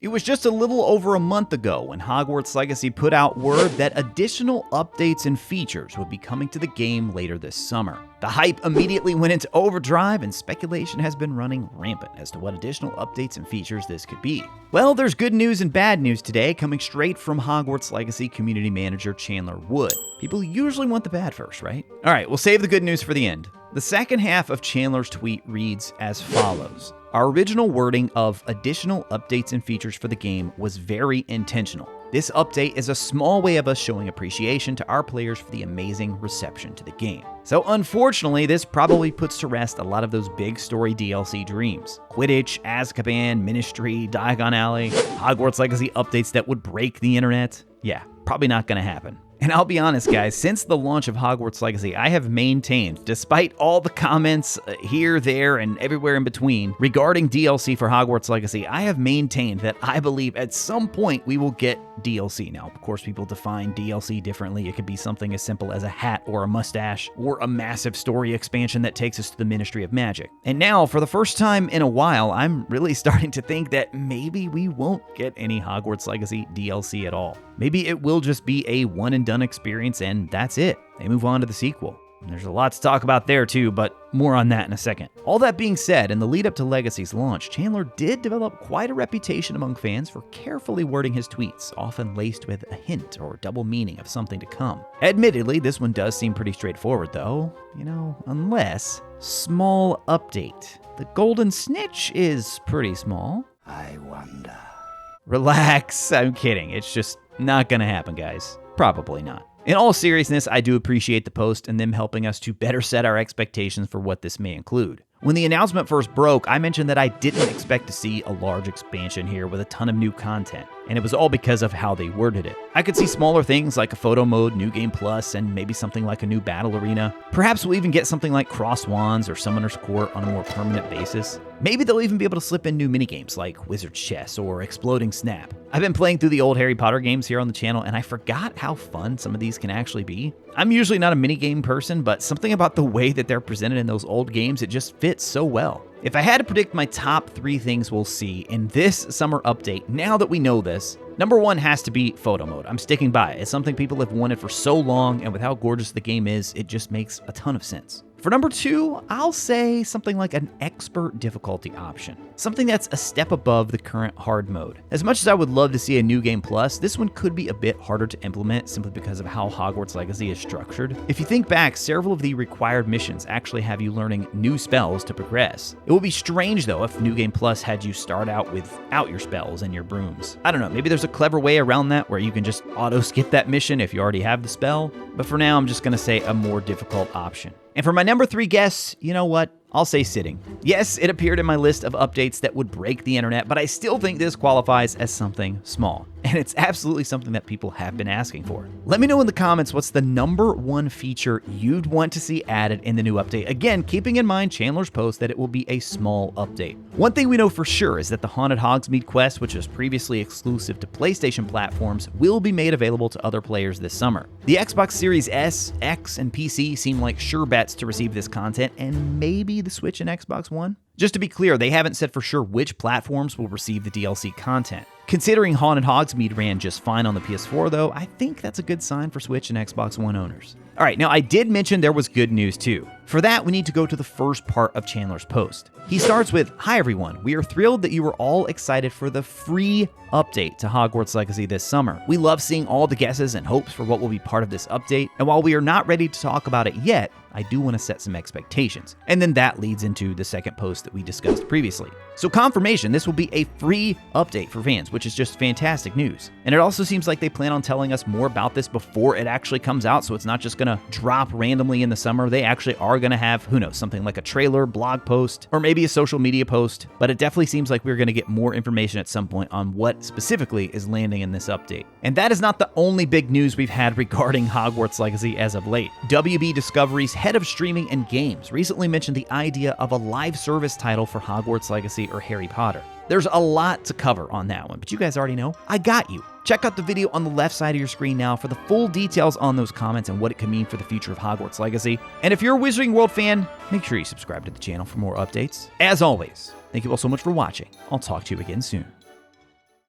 It was just a little over a month ago when Hogwarts Legacy put out word that additional updates and features would be coming to the game later this summer. The hype immediately went into overdrive, and speculation has been running rampant as to what additional updates and features this could be. Well, there's good news and bad news today, coming straight from Hogwarts Legacy Community Manager Chandler Wood. People usually want the bad first, right? All right, we'll save the good news for the end. The second half of Chandler's tweet reads as follows. Our original wording of additional updates and features for the game was very intentional. This update is a small way of us showing appreciation to our players for the amazing reception to the game. So unfortunately, this probably puts to rest a lot of those big story DLC dreams. Quidditch, Azkaban, Ministry, Diagon Alley, Hogwarts Legacy updates that would break the internet. Yeah, probably not gonna happen. And I'll be honest, guys, since the launch of Hogwarts Legacy, I have maintained, despite all the comments here, there, and everywhere in between regarding DLC for Hogwarts Legacy, I have maintained that I believe at some point we will get DLC. Now, of course, people define DLC differently. It could be something as simple as a hat or a mustache, or a massive story expansion that takes us to the Ministry of Magic. And now, for the first time in a while, I'm really starting to think that maybe we won't get any Hogwarts Legacy DLC at all. Maybe it will just be a one-and-done experience, and that's it. They move on to the sequel. And there's a lot to talk about there too, but more on that in a second. All that being said, in the lead up to Legacy's launch, Chandler did develop quite a reputation among fans for carefully wording his tweets, often laced with a hint or double meaning of something to come. Admittedly, this one does seem pretty straightforward though, unless small update. The golden snitch is pretty small. I wonder. Relax, I'm kidding. It's just not gonna happen, guys. Probably not. In all seriousness, I do appreciate the post and them helping us to better set our expectations for what this may include. When the announcement first broke, I mentioned that I didn't expect to see a large expansion here with a ton of new content, and it was all because of how they worded it. I could see smaller things like a photo mode, New Game Plus, and maybe something like a new battle arena. Perhaps we'll even get something like Cross Wands or Summoner's Court on a more permanent basis. Maybe they'll even be able to slip in new minigames like Wizard Chess or Exploding Snap. I've been playing through the old Harry Potter games here on the channel, and I forgot how fun some of these can actually be. I'm usually not a minigame person, but something about the way that they're presented in those old games, it just fits so well. If I had to predict my top 3 things we'll see in this summer update, now that we know this, number 1 has to be photo mode. I'm sticking by it. It's something people have wanted for so long, and with how gorgeous the game is, it just makes a ton of sense. For number 2, I'll say something like an expert difficulty option. Something that's a step above the current hard mode. As much as I would love to see a New Game Plus, this one could be a bit harder to implement simply because of how Hogwarts Legacy is structured. If you think back, several of the required missions actually have you learning new spells to progress. It would be strange though if New Game Plus had you start out without your spells and your brooms. I don't know, maybe there's a clever way around that where you can just auto-skip that mission if you already have the spell, but for now I'm just gonna say a more difficult option. And for my number 3 guess, you know what? I'll say sitting. Yes, it appeared in my list of updates that would break the internet, but I still think this qualifies as something small. And it's absolutely something that people have been asking for. Let me know in the comments what's the number 1 feature you'd want to see added in the new update. Again, keeping in mind Chandler's post that it will be a small update. One thing we know for sure is that the Haunted Hogsmeade quest, which was previously exclusive to PlayStation platforms, will be made available to other players this summer. The Xbox Series S, X, and PC seem like sure bets to receive this content, and maybe the Switch and Xbox One. Just to be clear, they haven't said for sure which platforms will receive the DLC content. Considering Haunted Hogsmeade ran just fine on the PS4 though, I think that's a good sign for Switch and Xbox One owners. Alright, now I did mention there was good news too. For that, we need to go to the first part of Chandler's post. He starts with, "Hi everyone, we are thrilled that you were all excited for the free update to Hogwarts Legacy this summer. We love seeing all the guesses and hopes for what will be part of this update, and while we are not ready to talk about it yet, I do want to set some expectations." And then that leads into the second post that we discussed previously. So confirmation, this will be a free update for fans, which is just fantastic news. And it also seems like they plan on telling us more about this before it actually comes out, so it's not just gonna drop randomly in the summer. They actually are gonna have, who knows, something like a trailer, blog post, or maybe a social media post, but it definitely seems like we're gonna get more information at some point on what specifically is landing in this update. And that is not the only big news we've had regarding Hogwarts Legacy as of late. WB Discovery's head of streaming and games recently mentioned the idea of a live service title for Hogwarts Legacy or Harry Potter. There's a lot to cover on that one, but you guys already know, I got you. Check out the video on the left side of your screen now for the full details on those comments and what it could mean for the future of Hogwarts Legacy. And if you're a Wizarding World fan, make sure you subscribe to the channel for more updates. As always, thank you all so much for watching. I'll talk to you again soon.